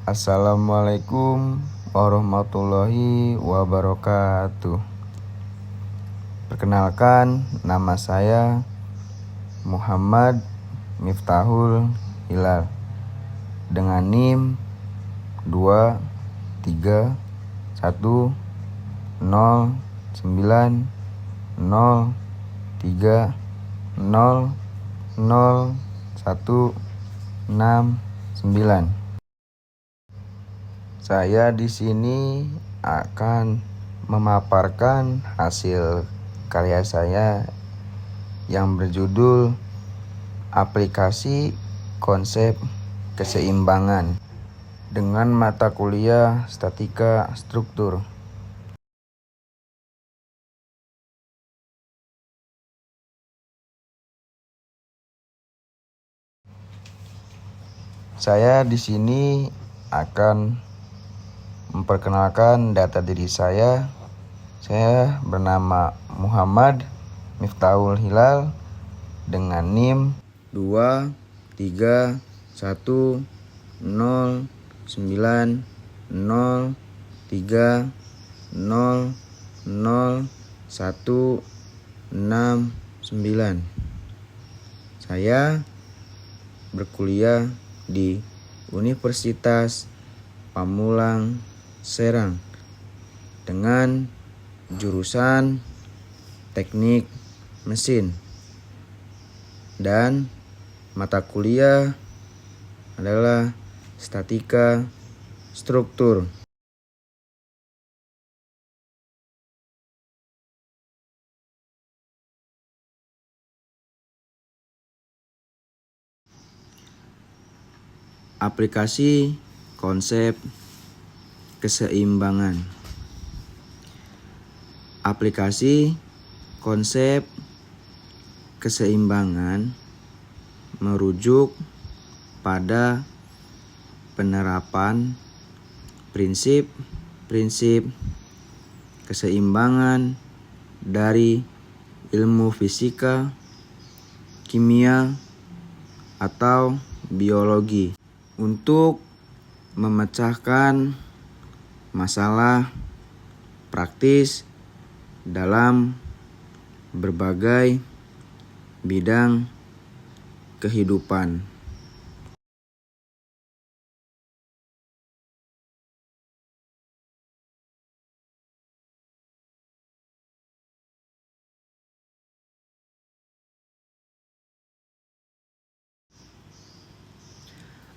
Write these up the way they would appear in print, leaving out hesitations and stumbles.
Assalamualaikum warahmatullahi wabarakatuh. Perkenalkan, nama saya Muhammad Miftahul Hilal dengan NIM 23190300169. Saya di sini akan memaparkan hasil karya saya yang berjudul Aplikasi Konsep Keseimbangan dengan mata kuliah Statika Struktur. Saya di sini akan memperkenalkan data diri saya. Saya bernama Muhammad Miftahul Hilal dengan NIM 23190300169. Saya berkuliah di Universitas Pamulang Serang dengan jurusan Teknik Mesin dan mata kuliah adalah Statika Struktur. Aplikasi konsep keseimbangan. Aplikasi konsep keseimbangan merujuk pada penerapan prinsip-prinsip keseimbangan dari ilmu fisika, kimia, atau biologi untuk memecahkan masalah praktis dalam berbagai bidang kehidupan.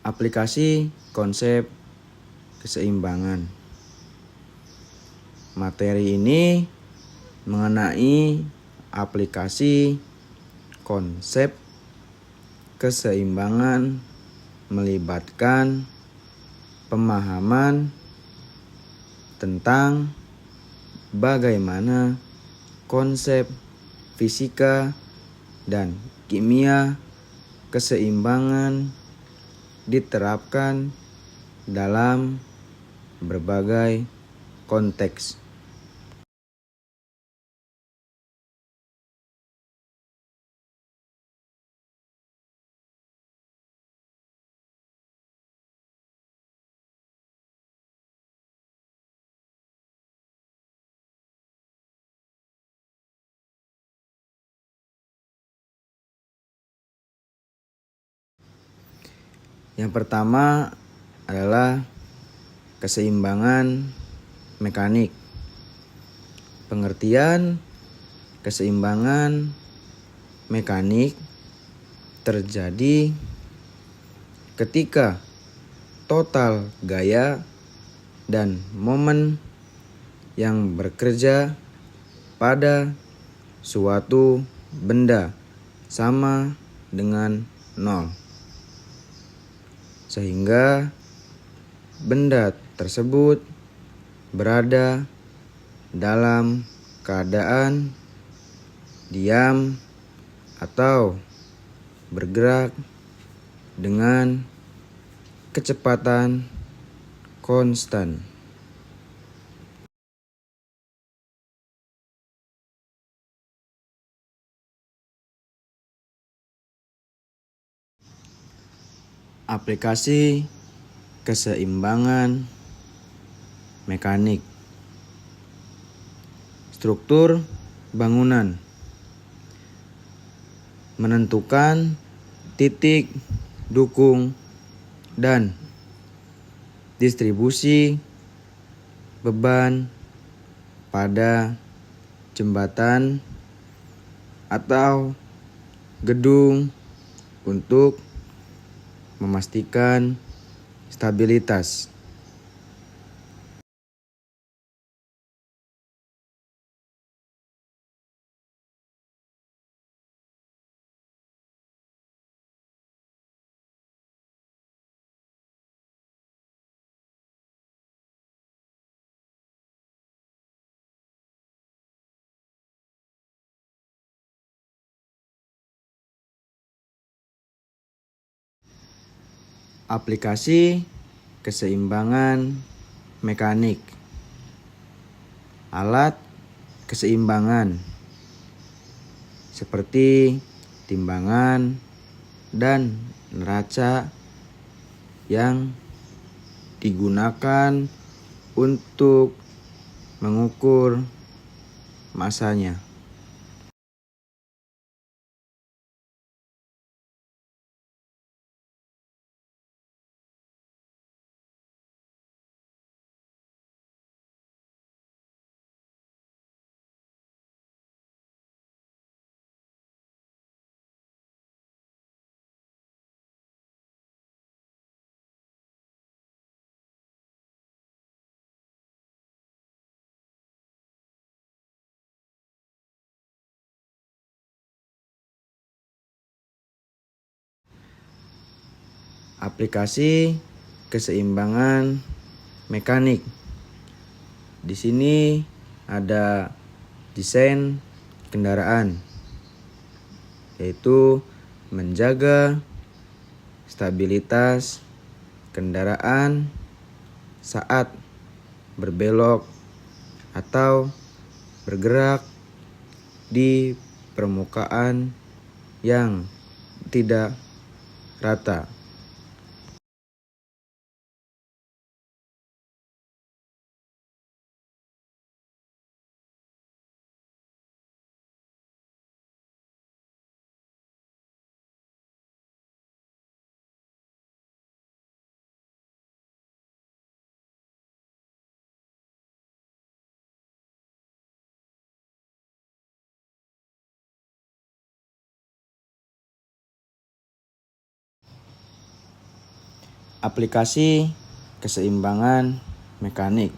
Aplikasi konsep keseimbangan. Materi ini mengenai aplikasi konsep keseimbangan melibatkan pemahaman tentang bagaimana konsep fisika dan kimia keseimbangan diterapkan dalam berbagai konteks. Yang pertama adalah keseimbangan mekanik. Pengertian keseimbangan mekanik terjadi ketika total gaya dan momen yang bekerja pada suatu benda sama dengan 0. Sehingga benda tersebut berada dalam keadaan diam atau bergerak dengan kecepatan konstan. Aplikasi keseimbangan mekanik. Struktur bangunan menentukan titik dukung dan distribusi beban pada jembatan atau gedung untuk memastikan stabilitas. Aplikasi keseimbangan mekanik. Alat keseimbangan seperti timbangan dan neraca yang digunakan untuk mengukur masanya. Aplikasi keseimbangan mekanik. Di sini ada desain kendaraan, yaitu menjaga stabilitas kendaraan saat berbelok atau bergerak di permukaan yang tidak rata. Aplikasi keseimbangan mekanik.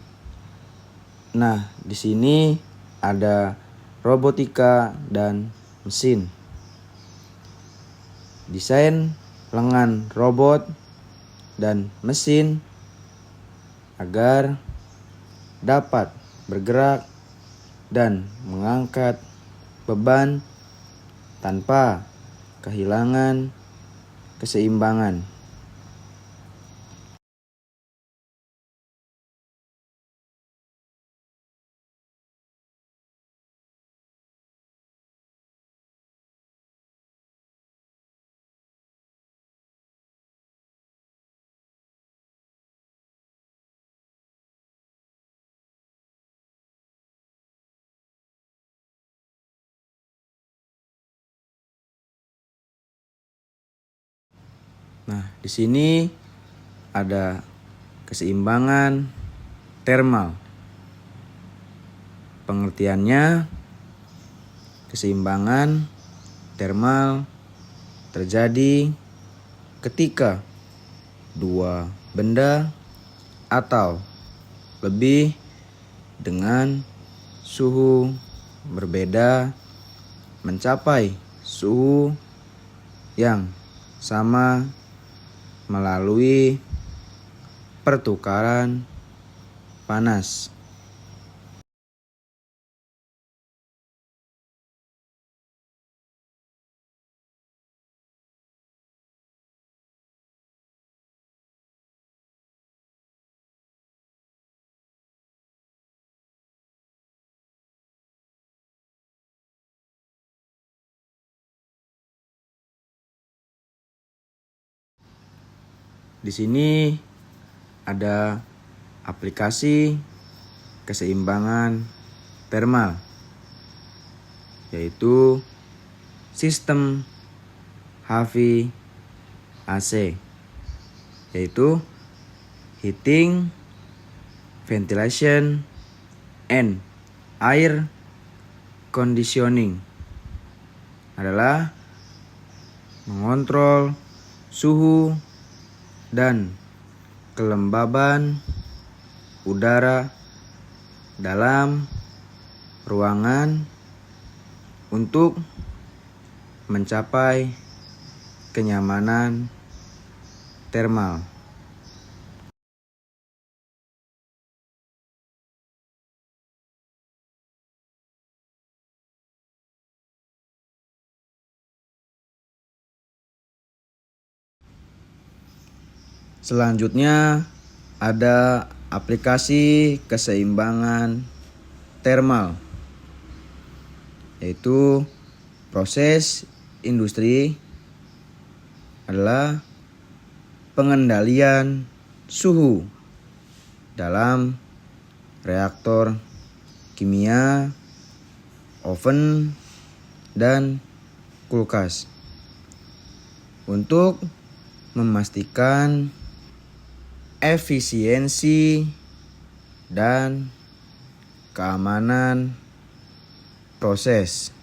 Nah, di sini ada robotika dan mesin. Desain lengan robot dan mesin agar dapat bergerak dan mengangkat beban tanpa kehilangan keseimbangan. Nah, di sini ada keseimbangan thermal. Pengertiannya, keseimbangan thermal terjadi ketika dua benda atau lebih dengan suhu berbeda mencapai suhu yang sama melalui pertukaran panas. Di sini ada aplikasi keseimbangan thermal, yaitu sistem HVAC, yaitu heating, ventilation, and air conditioning, adalah mengontrol suhu dan kelembaban udara dalam ruangan untuk mencapai kenyamanan thermal. Selanjutnya ada aplikasi keseimbangan thermal, yaitu proses industri adalah pengendalian suhu dalam reaktor kimia, oven, dan kulkas untuk memastikan efisiensi dan keamanan proses.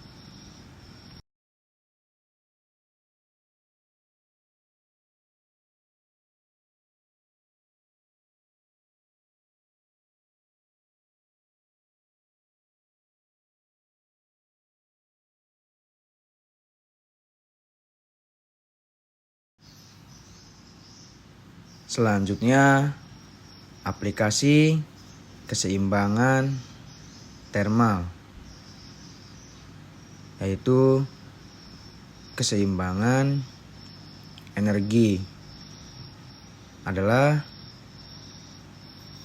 Selanjutnya, aplikasi keseimbangan thermal, yaitu keseimbangan energi, adalah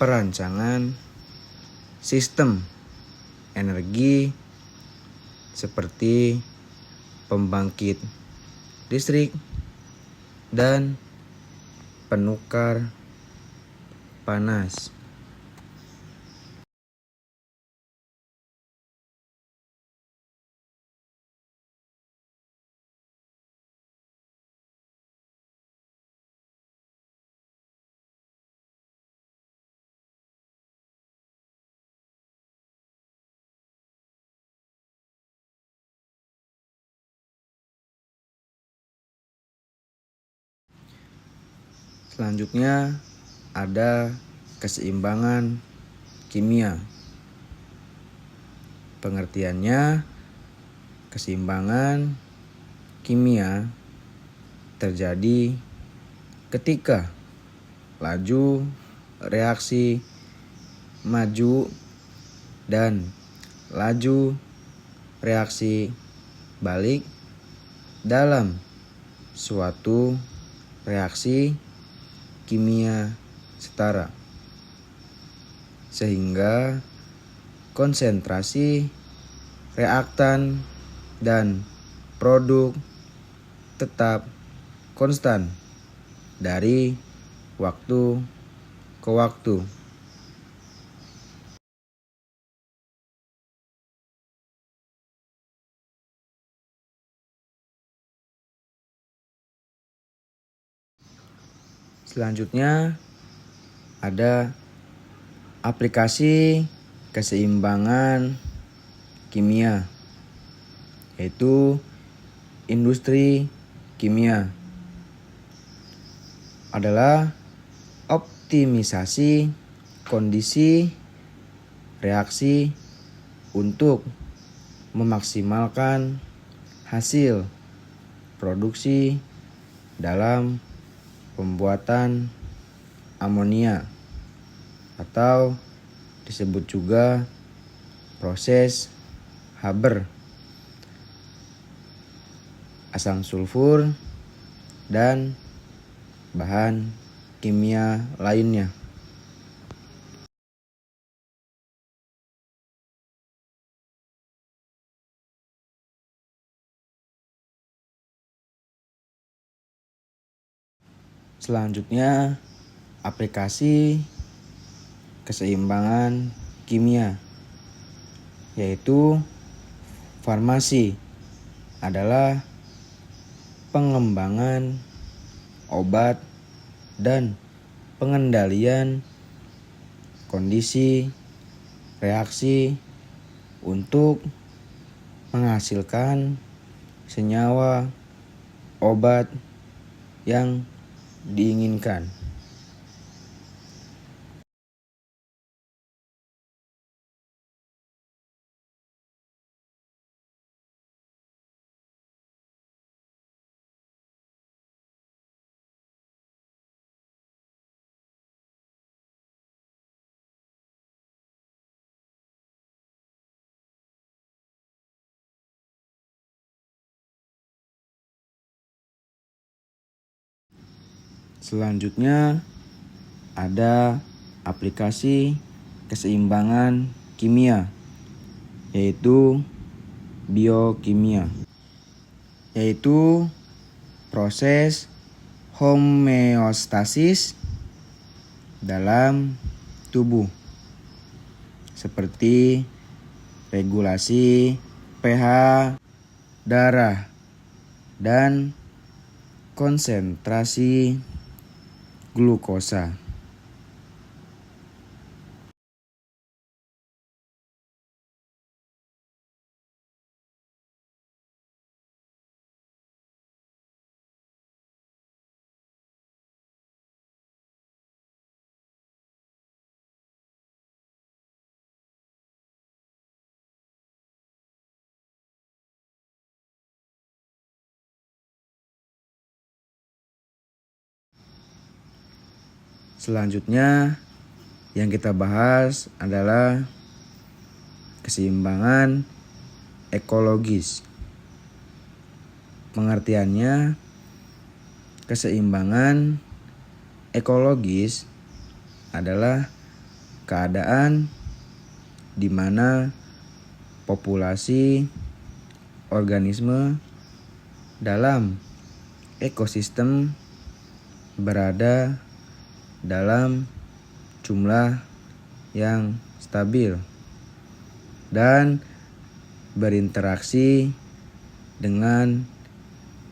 perancangan sistem energi seperti pembangkit listrik dan penukar panas. Selanjutnya ada keseimbangan kimia. Pengertiannya, keseimbangan kimia terjadi ketika laju reaksi maju dan laju reaksi balik dalam suatu reaksi kimia setara, sehingga konsentrasi reaktan dan produk tetap konstan dari waktu ke waktu. Selanjutnya ada aplikasi keseimbangan kimia, yaitu industri kimia, adalah optimisasi kondisi reaksi untuk memaksimalkan hasil produksi dalam pembuatan amonia, atau disebut juga proses Haber, asam sulfur, dan bahan kimia lainnya. Selanjutnya aplikasi keseimbangan kimia, yaitu farmasi adalah pengembangan obat dan pengendalian kondisi reaksi untuk menghasilkan senyawa obat yang diinginkan. Selanjutnya ada aplikasi keseimbangan kimia, yaitu biokimia, yaitu proses homeostasis dalam tubuh seperti regulasi pH darah dan konsentrasi glukosa. Selanjutnya yang kita bahas adalah keseimbangan ekologis. Pengertiannya, keseimbangan ekologis adalah keadaan di mana populasi organisme dalam ekosistem berada dalam jumlah yang stabil dan berinteraksi dengan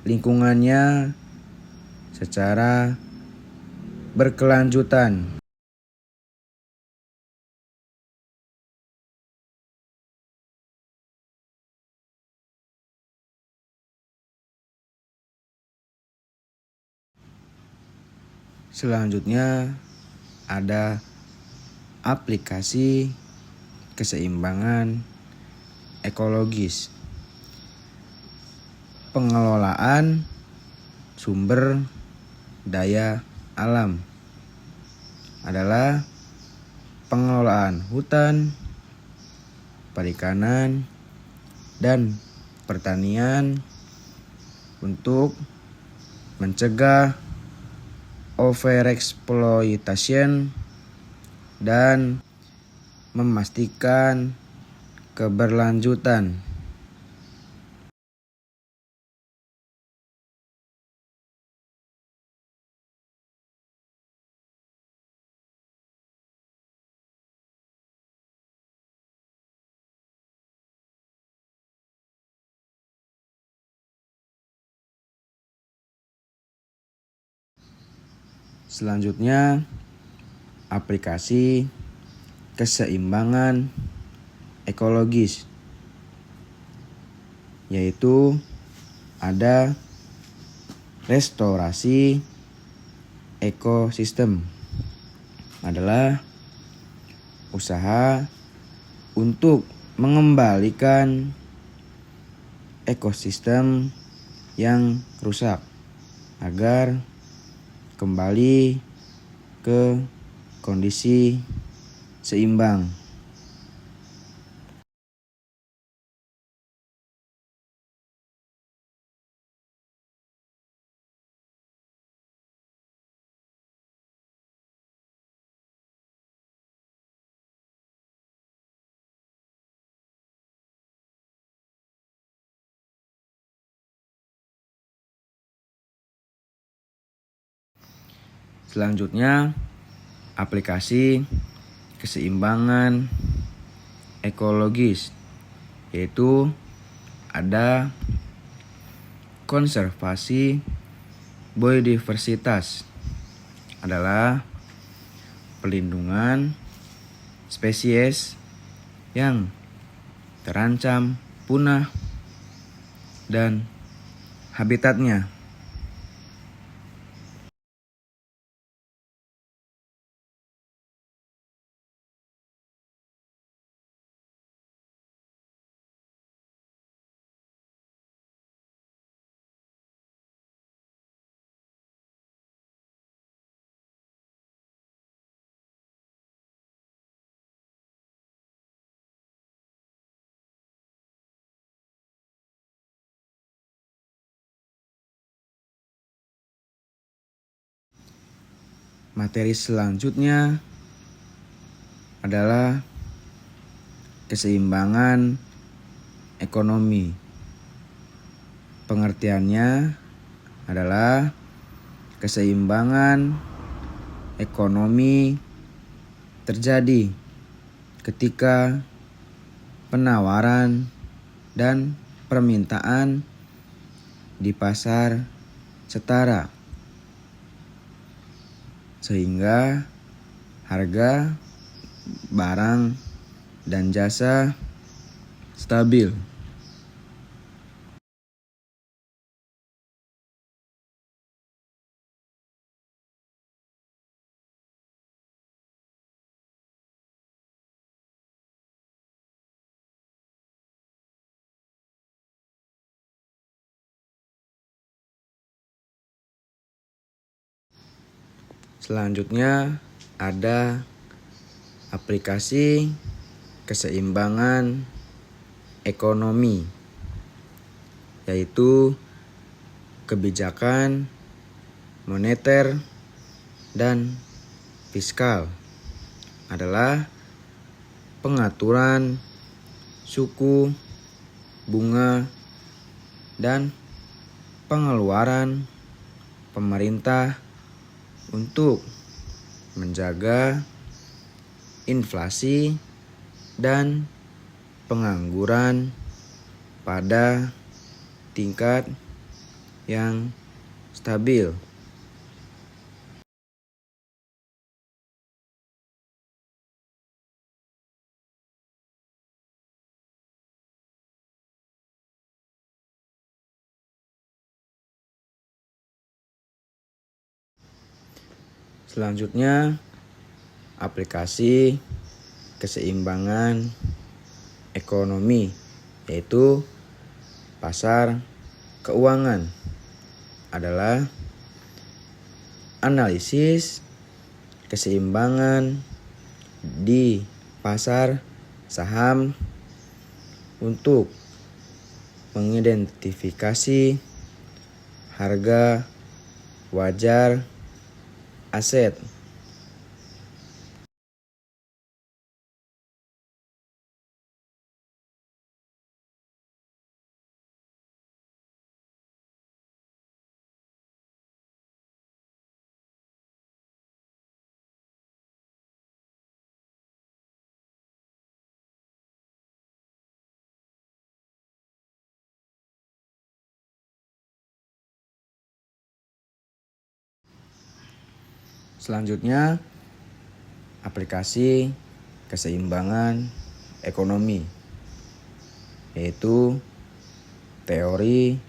lingkungannya secara berkelanjutan. Selanjutnya ada aplikasi keseimbangan ekologis. Pengelolaan sumber daya alam adalah pengelolaan hutan, perikanan, dan pertanian untuk mencegah overexploitation dan memastikan keberlanjutan. Selanjutnya, aplikasi keseimbangan ekologis, yaitu ada restorasi ekosistem, adalah usaha untuk mengembalikan ekosistem yang rusak agar kembali ke kondisi seimbang. Selanjutnya aplikasi keseimbangan ekologis, yaitu ada konservasi biodiversitas, adalah pelindungan spesies yang terancam punah dan habitatnya. Materi selanjutnya adalah keseimbangan ekonomi. Pengertiannya adalah keseimbangan ekonomi terjadi ketika penawaran dan permintaan di pasar setara, sehingga harga barang dan jasa stabil. Selanjutnya ada aplikasi keseimbangan ekonomi, yaitu kebijakan moneter dan fiskal, adalah pengaturan suku bunga dan pengeluaran pemerintah untuk menjaga inflasi dan pengangguran pada tingkat yang stabil. Selanjutnya, aplikasi keseimbangan ekonomi, yaitu pasar keuangan, adalah analisis keseimbangan di pasar saham untuk mengidentifikasi harga wajar aset. Selanjutnya, aplikasi keseimbangan ekonomi, yaitu teori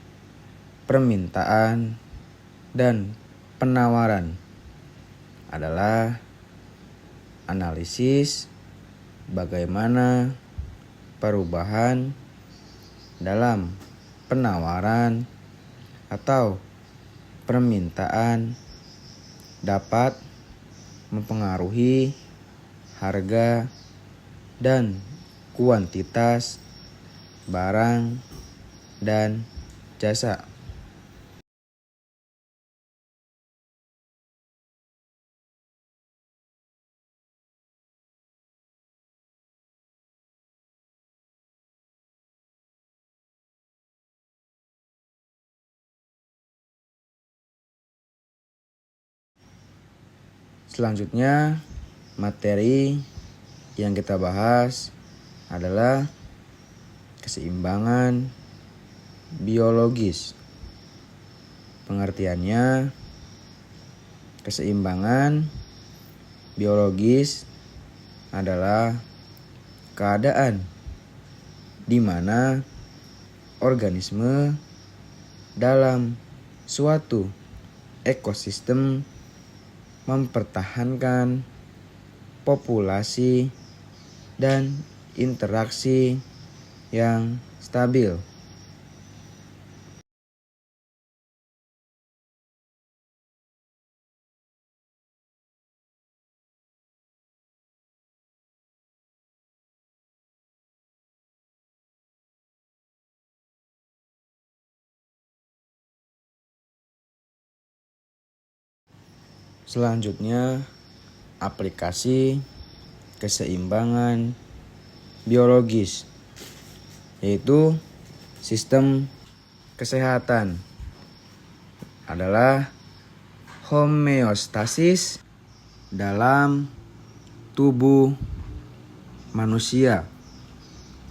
permintaan dan penawaran, adalah analisis bagaimana perubahan dalam penawaran atau permintaan dapat mempengaruhi harga dan kuantitas barang dan jasa. Selanjutnya, materi yang kita bahas adalah keseimbangan biologis. Pengertiannya, keseimbangan biologis adalah keadaan di mana organisme dalam suatu ekosistem mempertahankan populasi dan interaksi yang stabil. Selanjutnya, aplikasi keseimbangan biologis, yaitu sistem kesehatan adalah homeostasis dalam tubuh manusia,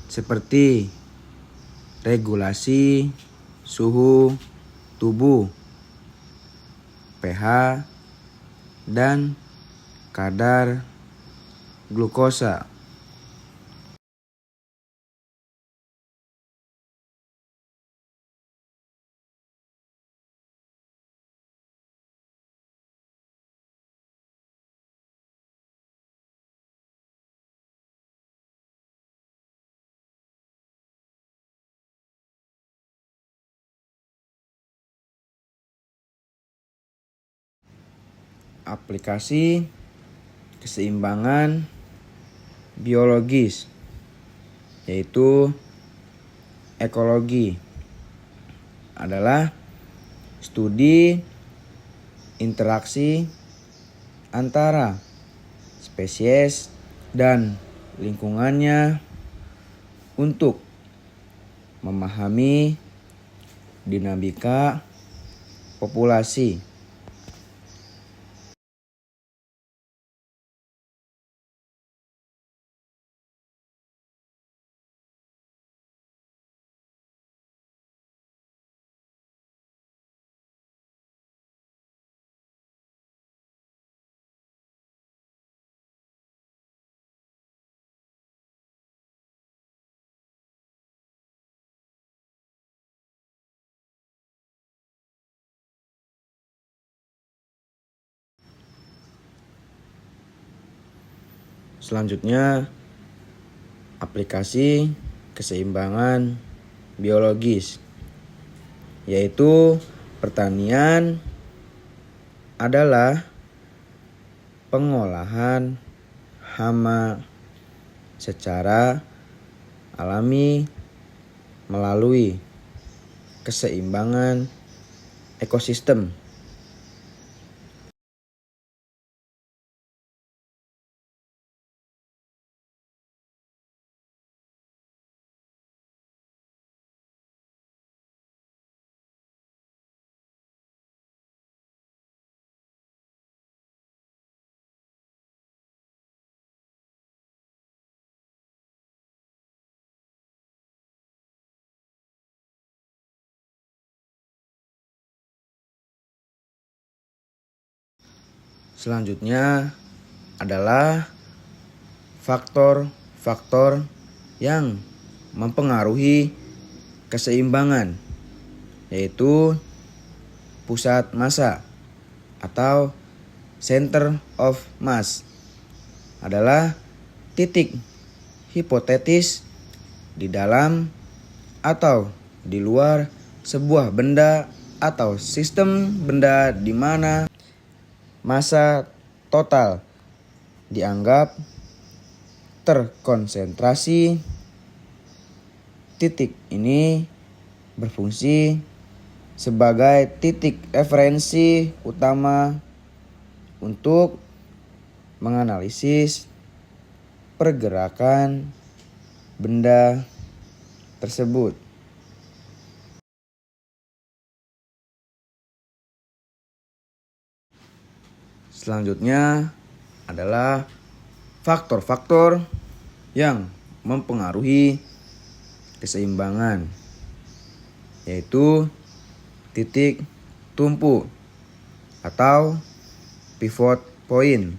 seperti regulasi suhu tubuh, pH, dan kadar glukosa. Aplikasi keseimbangan biologis, yaitu ekologi, adalah studi interaksi antara spesies dan lingkungannya untuk memahami dinamika populasi. Selanjutnya, aplikasi keseimbangan biologis, yaitu pertanian adalah pengolahan hama secara alami melalui keseimbangan ekosistem. Selanjutnya adalah faktor-faktor yang mempengaruhi keseimbangan, yaitu pusat massa atau center of mass adalah titik hipotetis di dalam atau di luar sebuah benda atau sistem benda di mana massa total dianggap terkonsentrasi. Titik ini berfungsi sebagai titik referensi utama untuk menganalisis pergerakan benda tersebut. Selanjutnya adalah faktor-faktor yang mempengaruhi keseimbangan, yaitu titik tumpu atau pivot point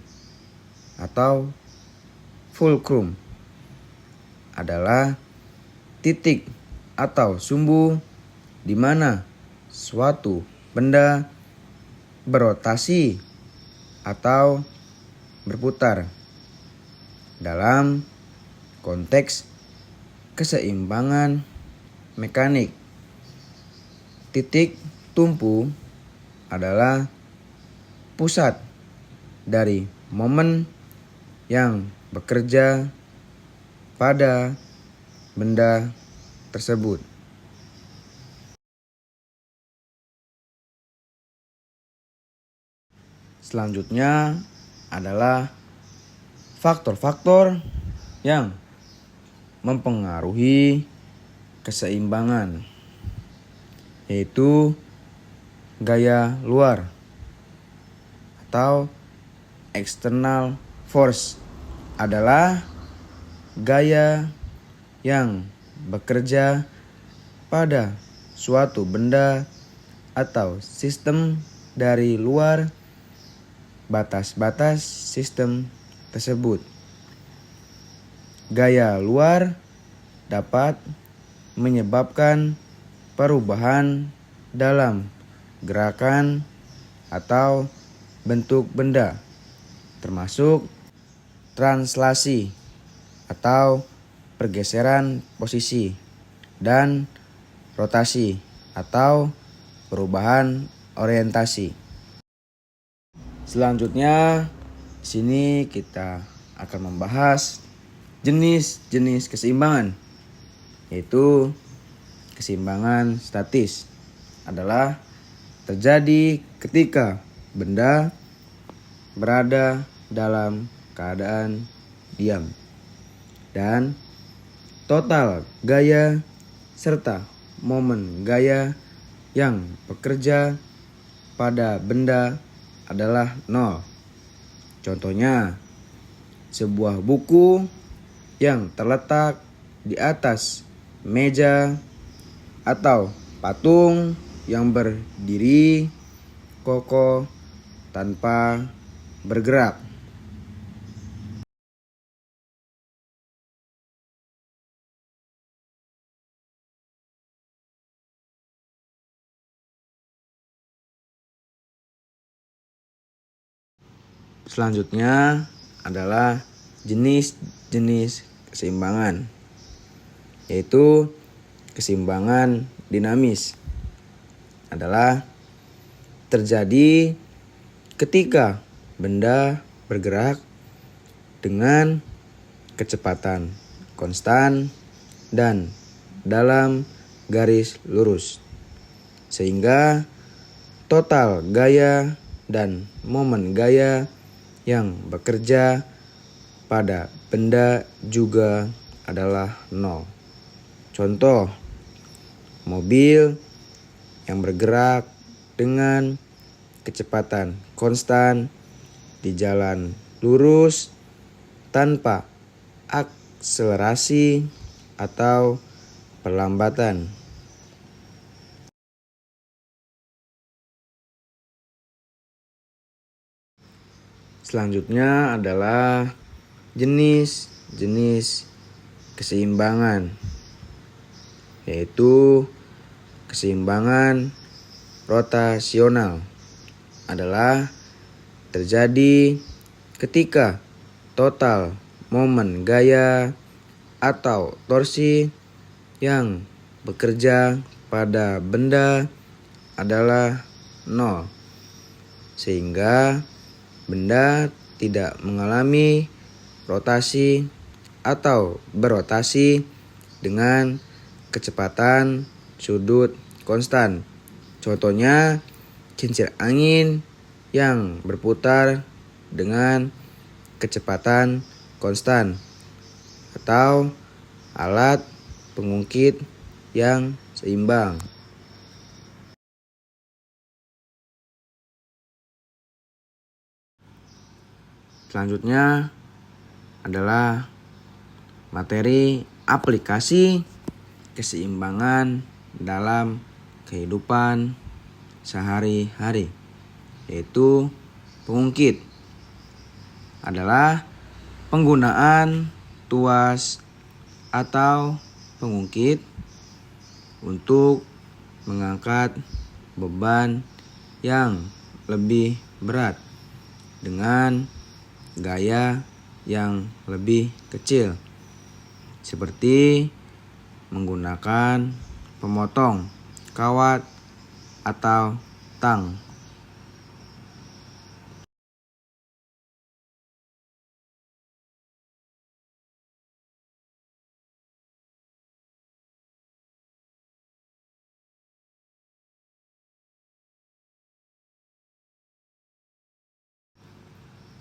atau fulcrum adalah titik atau sumbu di mana suatu benda berotasi atau berputar dalam konteks keseimbangan mekanik. Titik tumpu adalah pusat dari momen yang bekerja pada benda tersebut. Selanjutnya adalah faktor-faktor yang mempengaruhi keseimbangan, yaitu gaya luar atau external force adalah gaya yang bekerja pada suatu benda atau sistem dari luar batas-batas sistem tersebut. Gaya luar dapat menyebabkan perubahan dalam gerakan atau bentuk benda, termasuk translasi atau pergeseran posisi dan rotasi atau perubahan orientasi. Selanjutnya, di sini kita akan membahas jenis-jenis keseimbangan, yaitu keseimbangan statis adalah terjadi ketika benda berada dalam keadaan diam dan total gaya serta momen gaya yang bekerja pada benda adalah 0. Contohnya, sebuah buku yang terletak di atas meja atau patung yang berdiri kokoh tanpa bergerak. Selanjutnya adalah jenis-jenis keseimbangan, yaitu keseimbangan dinamis adalah terjadi ketika benda bergerak dengan kecepatan konstan dan dalam garis lurus, sehingga total gaya dan momen gaya yang bekerja pada benda juga adalah 0. Contoh, mobil yang bergerak dengan kecepatan konstan di jalan lurus tanpa akselerasi atau perlambatan. Selanjutnya adalah jenis-jenis keseimbangan, yaitu keseimbangan rotasional adalah terjadi ketika total momen gaya atau torsi yang bekerja pada benda adalah 0, sehingga benda tidak mengalami rotasi atau berotasi dengan kecepatan sudut konstan. Contohnya, kincir angin yang berputar dengan kecepatan konstan atau alat pengungkit yang seimbang. Selanjutnya adalah materi aplikasi keseimbangan dalam kehidupan sehari-hari, yaitu pengungkit adalah penggunaan tuas atau pengungkit untuk mengangkat beban yang lebih berat dengan gaya yang lebih kecil, seperti menggunakan pemotong kawat atau tang.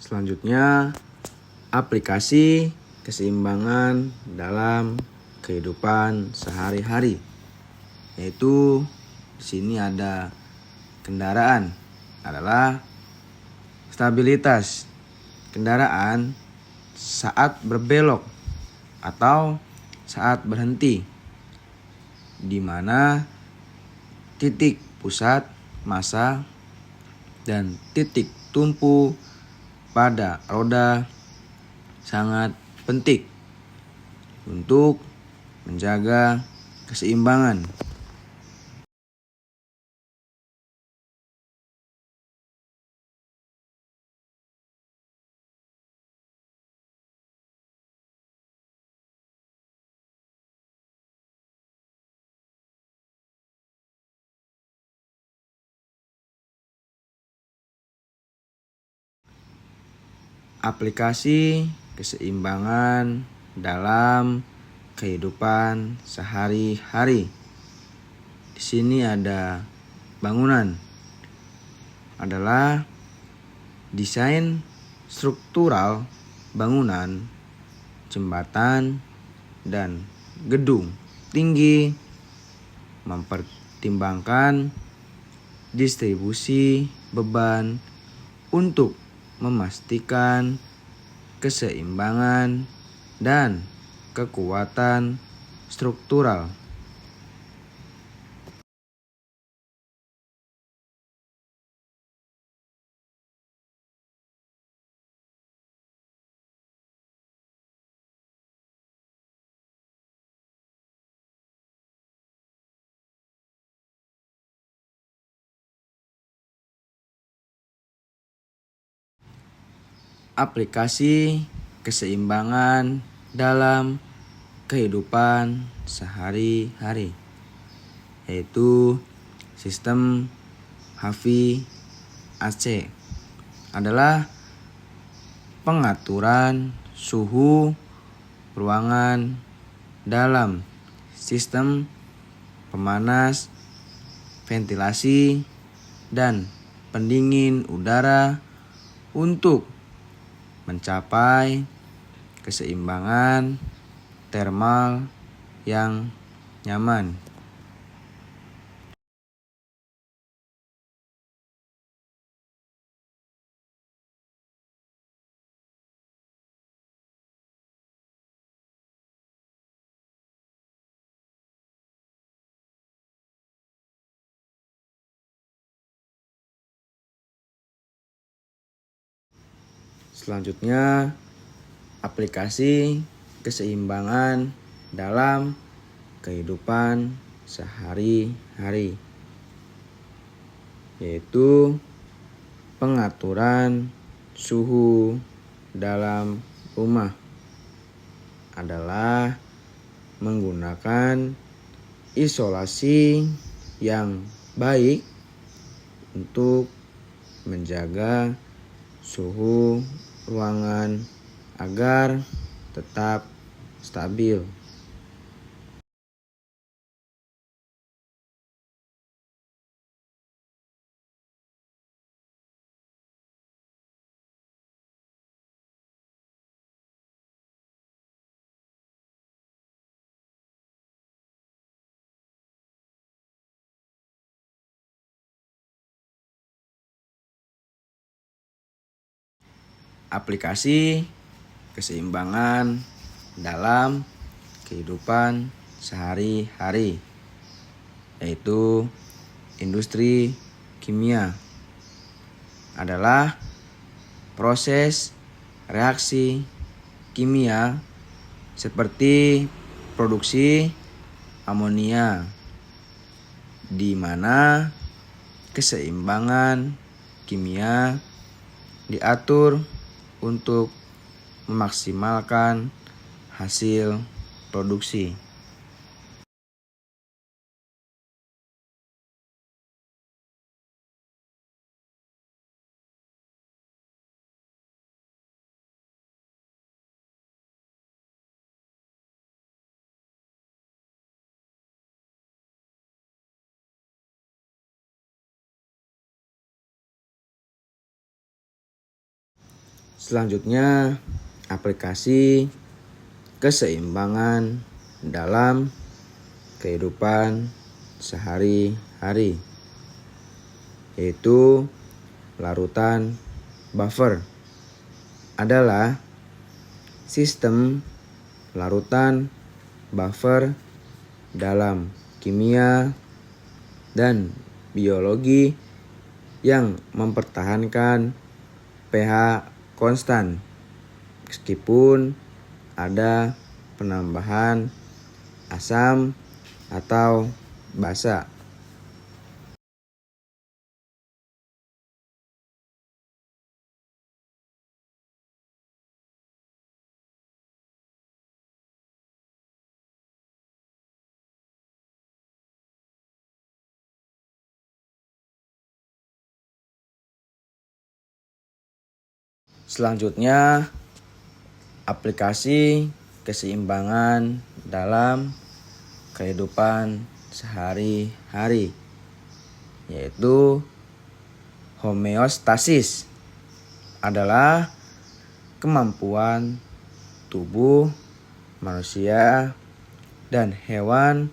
Selanjutnya, aplikasi keseimbangan dalam kehidupan sehari-hari, yaitu di sini ada kendaraan adalah stabilitas kendaraan saat berbelok atau saat berhenti, di mana titik pusat massa dan titik tumpu pada roda sangat penting untuk menjaga keseimbangan. Aplikasi keseimbangan dalam kehidupan sehari-hari. Di sini ada bangunan adalah desain struktural bangunan, jembatan, dan gedung tinggi, mempertimbangkan distribusi beban untuk memastikan keseimbangan dan kekuatan struktural. Aplikasi keseimbangan dalam kehidupan sehari-hari, yaitu sistem HVAC adalah pengaturan suhu ruangan dalam sistem pemanas, ventilasi, dan pendingin udara untuk mencapai keseimbangan termal yang nyaman. Selanjutnya, aplikasi keseimbangan dalam kehidupan sehari-hari, yaitu pengaturan suhu dalam rumah adalah menggunakan isolasi yang baik untuk menjaga suhu ruangan agar tetap stabil. Aplikasi keseimbangan dalam kehidupan sehari-hari, yaitu industri kimia adalah proses reaksi kimia seperti produksi amonia, di mana keseimbangan kimia diatur untuk memaksimalkan hasil produksi. Selanjutnya, aplikasi keseimbangan dalam kehidupan sehari-hari, yaitu larutan buffer adalah sistem larutan buffer dalam kimia dan biologi yang mempertahankan pH konstan meskipun ada penambahan asam atau basa. Selanjutnya, aplikasi keseimbangan dalam kehidupan sehari-hari, yaitu homeostasis adalah kemampuan tubuh manusia dan hewan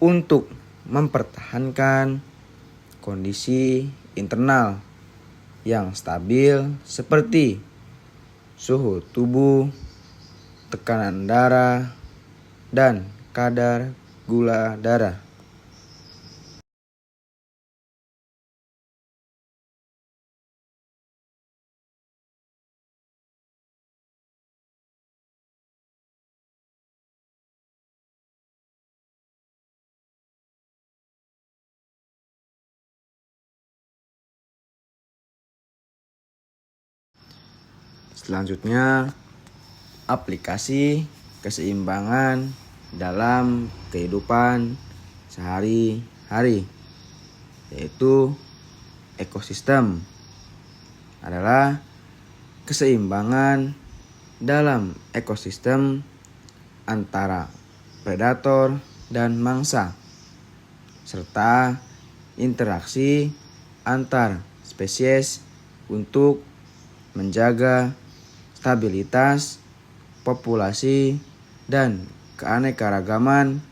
untuk mempertahankan kondisi internal yang stabil seperti suhu tubuh, tekanan darah, dan kadar gula darah. Selanjutnya, aplikasi keseimbangan dalam kehidupan sehari-hari, yaitu ekosistem adalah keseimbangan dalam ekosistem antara predator dan mangsa, serta interaksi antar spesies untuk menjaga stabilitas populasi dan keanekaragaman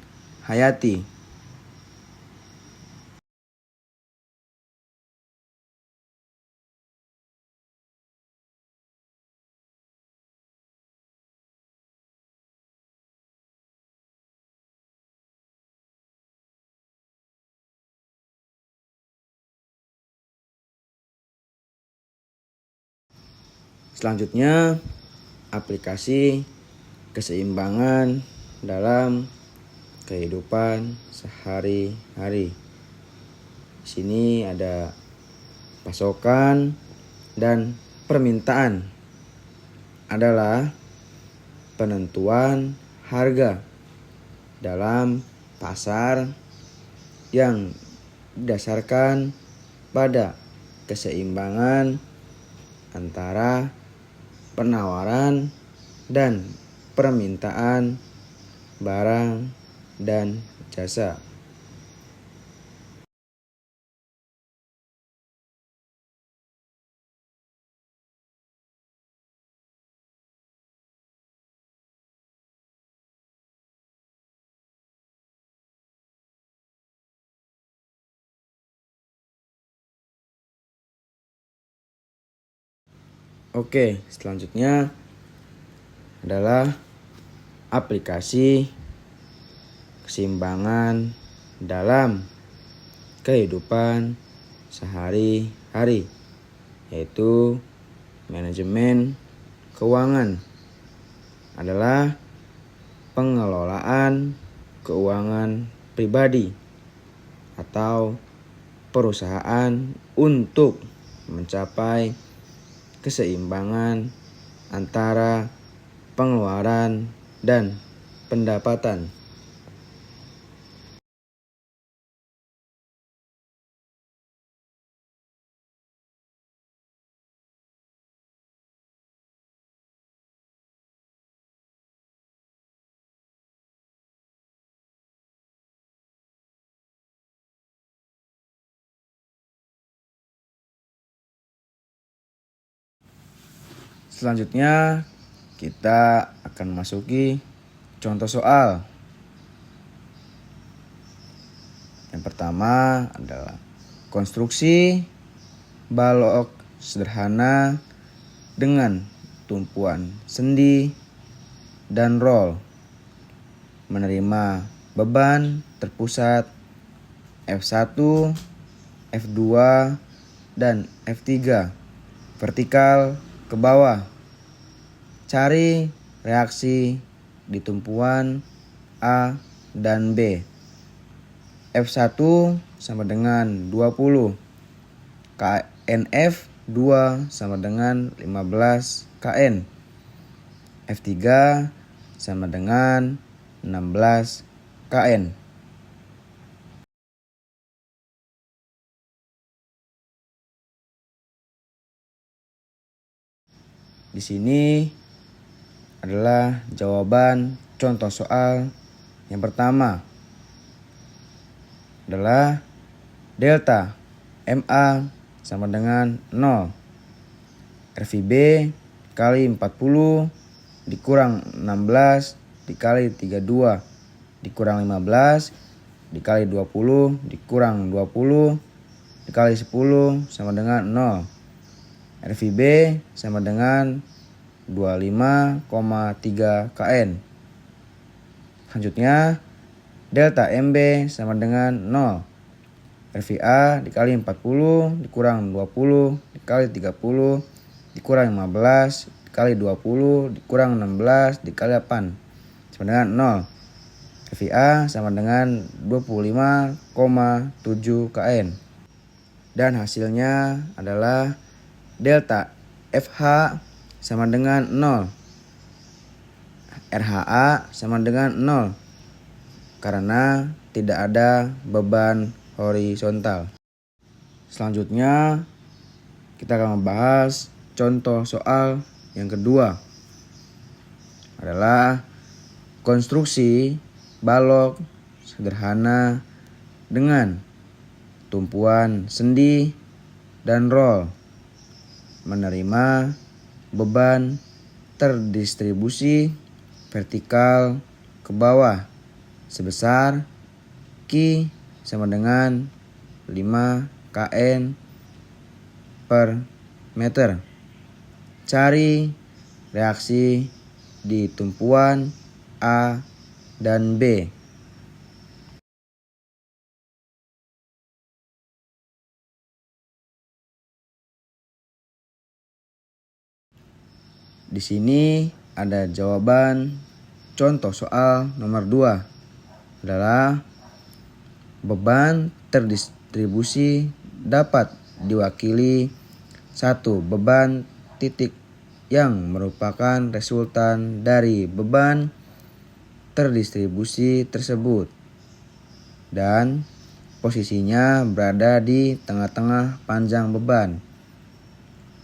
hayati. Selanjutnya, aplikasi keseimbangan dalam kehidupan sehari-hari. Di sini ada pasokan dan permintaan adalah penentuan harga dalam pasar yang didasarkan pada keseimbangan antara penawaran dan permintaan barang dan jasa. Oke, selanjutnya adalah aplikasi keseimbangan dalam kehidupan sehari-hari, yaitu manajemen keuangan adalah pengelolaan keuangan pribadi atau perusahaan untuk mencapai keseimbangan antara pengeluaran dan pendapatan. Selanjutnya kita akan memasuki contoh soal. Yang pertama adalah konstruksi balok sederhana dengan tumpuan sendi dan roll menerima beban terpusat F1, F2, dan F3 vertikal ke bawah. Cari reaksi di tumpuan A dan B. F1 sama dengan 20, KNF 2 sama dengan 15 KN. F3 sama dengan 16 KN. Di sini adalah jawaban contoh soal yang pertama. Adalah delta MA sama dengan 0. RVB kali 40 dikurang 16 dikali 32 dikurang 15 dikali 20 dikurang 20 dikali 10 sama dengan 0. RVB sama dengan 25,3 KN. Selanjutnya delta MB sama dengan 0. RVA dikali 40 dikurang 20 dikali 30 dikurang 15 dikali 20 dikurang 16 dikali 8 sama dengan 0. RVA sama dengan 25,7 KN. Dan hasilnya adalah delta FH sama dengan 0. RHA sama dengan 0 karena tidak ada beban horizontal. Selanjutnya kita akan membahas contoh soal yang kedua. Adalah konstruksi balok sederhana dengan tumpuan sendi dan roll menerima beban terdistribusi vertikal ke bawah sebesar Q sama dengan 5 KN per meter. Cari reaksi di tumpuan A dan B. Di sini ada jawaban contoh soal nomor 2 adalah beban terdistribusi dapat diwakili satu beban titik yang merupakan resultan dari beban terdistribusi tersebut dan posisinya berada di tengah-tengah panjang beban.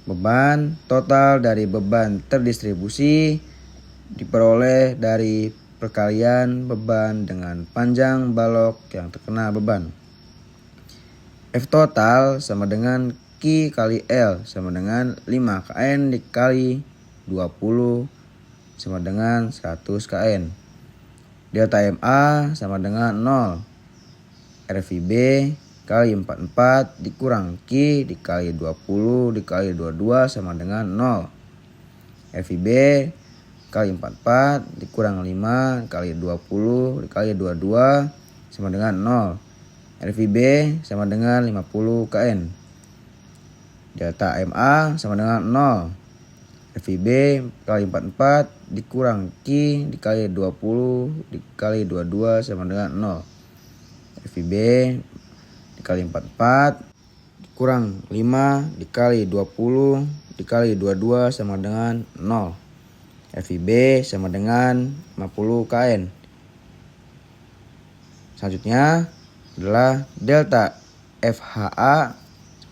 Beban total dari beban terdistribusi diperoleh dari perkalian beban dengan panjang balok yang terkena beban. F total sama dengan Q kali L sama dengan 5 KN dikali 20 sama dengan 100 KN. Delta MA sama dengan 0. RVB kali 44 dikurang Q dikali 20 dikali 22 sama dengan 0. RVB dikali 44 dikurang 5 dikali 20 dikali 22 sama dengan 0. RVB sama dengan 50 KN. Delta MA sama dengan 0. RVB kali 44 dikurang Q dikali 20 dikali 22 sama dengan 0. RVB dikali 44 dikurang 5 dikali 20 dikali 22 sama dengan 0. RVB sama dengan 50 KN. Selanjutnya adalah delta FHA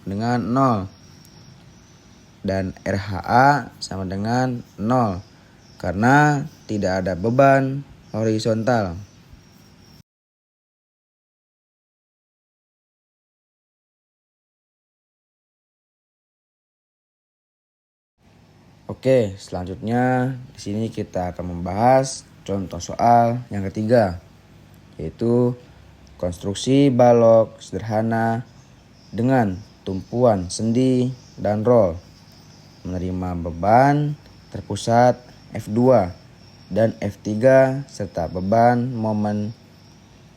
dengan 0 dan RHA sama dengan 0 karena tidak ada beban horizontal. Oke, selanjutnya di sini kita akan membahas contoh soal yang ketiga, yaitu konstruksi balok sederhana dengan tumpuan sendi dan roll menerima beban terpusat F2 dan F3 serta beban momen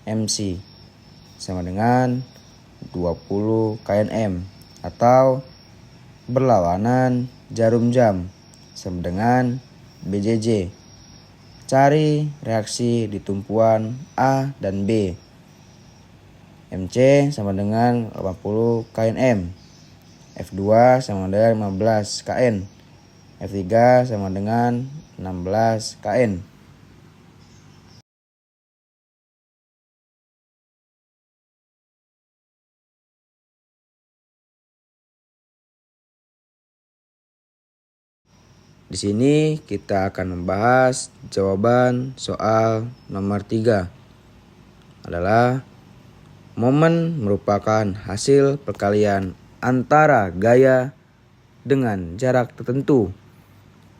MC sama dengan 20 kNm atau berlawanan jarum jam sama dengan BJJ. Cari reaksi di tumpuan A dan B. MC sama dengan 80 kNm. F2 sama dengan 15 kN. F3 sama dengan 16 kN. Di sini kita akan membahas jawaban soal nomor 3 adalah momen merupakan hasil perkalian antara gaya dengan jarak tertentu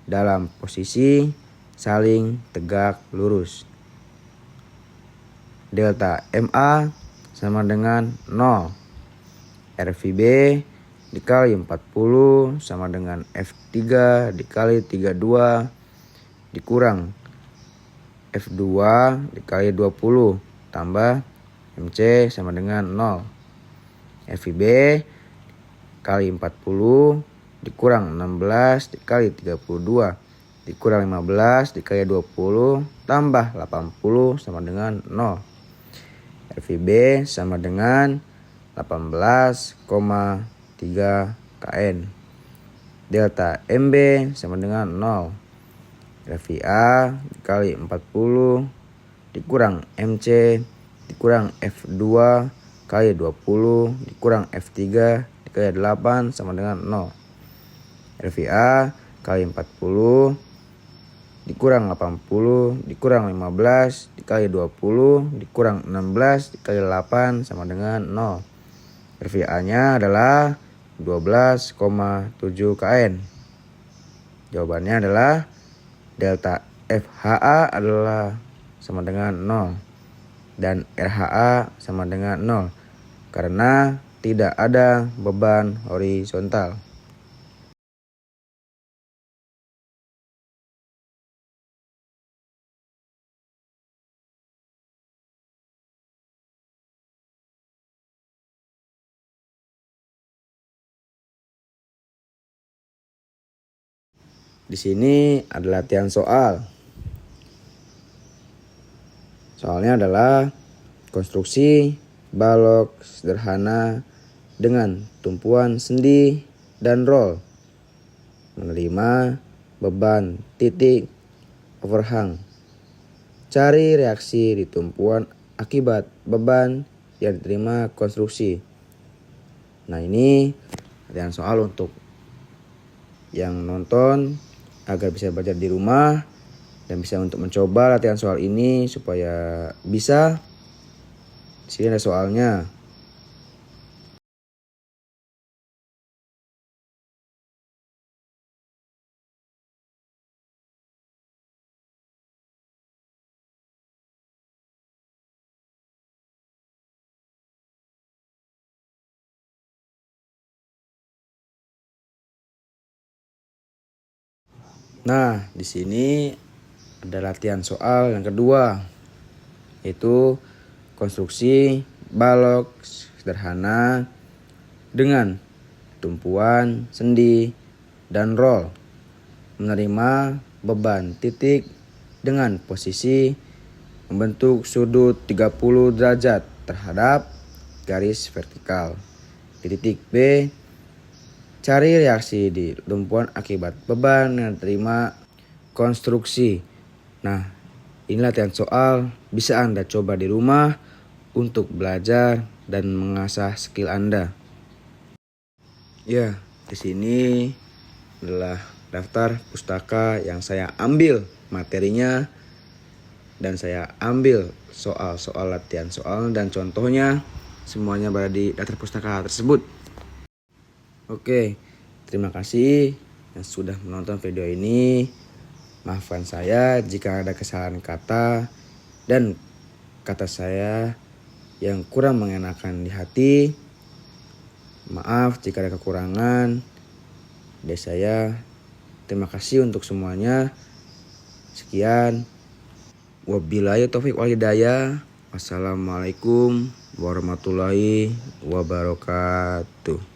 dalam posisi saling tegak lurus. Delta MA sama dengan 0. RVB dikali 40 sama dengan F3 dikali 32 dikurang F2 dikali 20 tambah MC sama dengan 0. FVB kali 40 dikurang 16 dikali 32 dikurang 15 dikali 20 tambah 80 sama dengan 0. FVB sama dengan 18,3 KN. Delta MB sama dengan 0. RVA dikali 40 dikurang MC dikurang F2 kali 20 dikurang F3 dikali 8 sama dengan 0. RVA kali 40 dikurang 80 dikurang 15 dikali 20 dikurang 16 dikali 8 sama dengan 0. RVA nya adalah 12,7 KN. Jawabannya adalah delta FHA adalah sama dengan 0 dan RHA sama dengan 0 karena tidak ada beban horizontal. Di sini ada latihan soal. Soalnya adalah konstruksi balok sederhana dengan tumpuan sendi dan roll menerima beban titik overhang. Cari reaksi di tumpuan akibat beban yang diterima konstruksi. Nah, ini latihan soal untuk yang nonton agar bisa belajar di rumah dan bisa untuk mencoba latihan soal ini supaya bisa. Di sini ada soalnya. Nah, di sini ada latihan soal yang kedua, yaitu konstruksi balok sederhana dengan tumpuan, sendi, dan roll. Menerima beban titik dengan posisi membentuk sudut 30 derajat terhadap garis vertikal. Di titik B, cari reaksi di tumpuan akibat beban yang diterima konstruksi. Nah, ini latihan soal bisa Anda coba di rumah untuk belajar dan mengasah skill Anda. Ya, di sini adalah daftar pustaka yang saya ambil materinya dan saya ambil soal-soal latihan soal dan contohnya semuanya berada di daftar pustaka tersebut. Oke, terima kasih yang sudah menonton video ini. Maafkan saya jika ada kesalahan kata dan kata saya yang kurang mengenakan di hati. Maaf jika ada kekurangan dari saya. Terima kasih untuk semuanya. Sekian. Wabillahi taufiq wal hidayah. Wassalamualaikum warahmatullahi wabarakatuh.